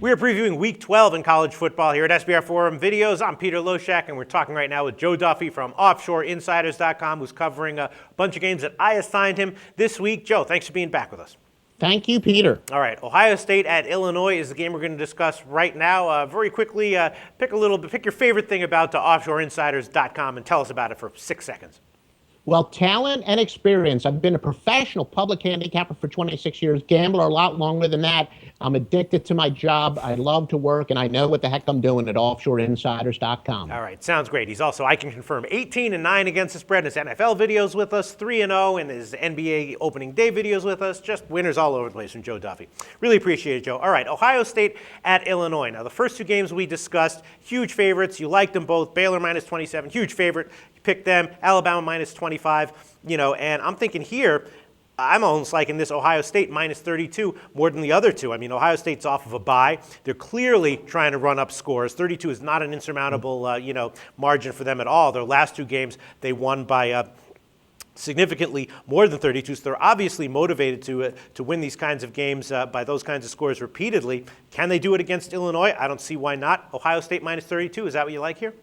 We are previewing Week 12 in college football here at SBR Forum Videos. I'm Peter Loshak, and we're talking right now with Joe Duffy from OffshoreInsiders.com, who's covering a bunch of games that I assigned him this week. Joe, thanks for being back with us. Thank you, Peter. All right, Ohio State at Illinois is the game we're going to discuss right now. Very quickly, pick your favorite thing about OffshoreInsiders.com and tell us about it for 6 seconds. Well, talent and experience. I've been a professional public handicapper for 26 years, gambler a lot longer than that. I'm addicted to my job. I love to work, and I know what the heck I'm doing at OffshoreInsiders.com. All right, sounds great. He's also, I can confirm, 18-9 against the spread in his NFL videos with us, 3-0 in his NBA opening day videos with us. Just winners all over the place from Joe Duffy. Really appreciate it, Joe. All right, Ohio State at Illinois. Now, the first two games we discussed, huge favorites. You liked them both. Baylor minus 27, huge favorite. Pick them. Alabama minus 25, and I'm thinking here, I'm almost liking this Ohio State minus 32 more than the other two. I mean, Ohio State's off of a bye. They're clearly trying to run up scores. 32 is not an insurmountable, margin for them at all. Their last two games, they won by significantly more than 32, so they're obviously motivated to win these kinds of games by those kinds of scores repeatedly. Can they do it against Illinois? I don't see why not. Ohio State minus 32, is that what you like here?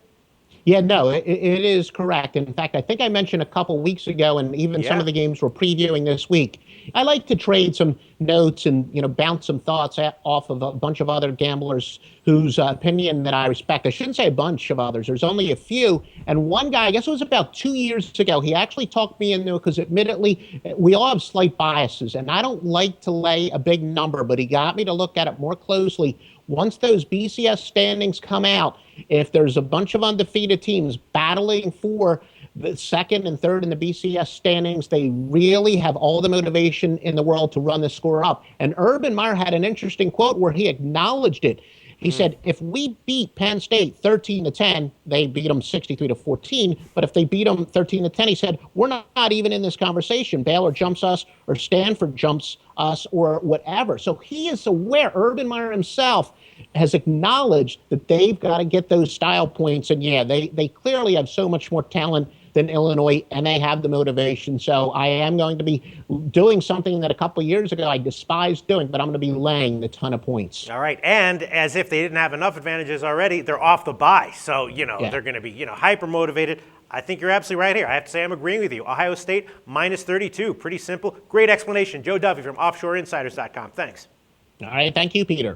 Yeah, no, it is correct. In fact, I think I mentioned a couple weeks ago, and even some of the games we're previewing this week, I like to trade some notes and, bounce some thoughts off of a bunch of other gamblers whose opinion that I respect. I shouldn't say a bunch of others. There's only a few. And one guy, I guess it was about 2 years ago, he actually talked me into it because admittedly, we all have slight biases, and I don't like to lay a big number, but he got me to look at it more closely. Once those BCS standings come out, if there's a bunch of undefeated teams battling for the second and third in the BCS standings, they really have all the motivation in the world to run the score up. And Urban Meyer had an interesting quote where he acknowledged it. He said, if we beat Penn State 13-10, they beat them 63-14. But if they beat them 13-10, he said, we're not even in this conversation. Baylor jumps us or Stanford jumps us or whatever. So he is aware. Urban Meyer himself has acknowledged that they've got to get those style points. And yeah, they clearly have so much more talent than Illinois, and they have the motivation. So I am going to be doing something that a couple of years ago I despised doing, but I'm going to be laying a ton of points. All right, and as if they didn't have enough advantages already, they're off the bye. So, they're going to be, hyper motivated. I think you're absolutely right here. I have to say I'm agreeing with you. Ohio State minus 32. Pretty simple. Great explanation. Joe Duffy from OffshoreInsiders.com. Thanks. All right, thank you, Peter.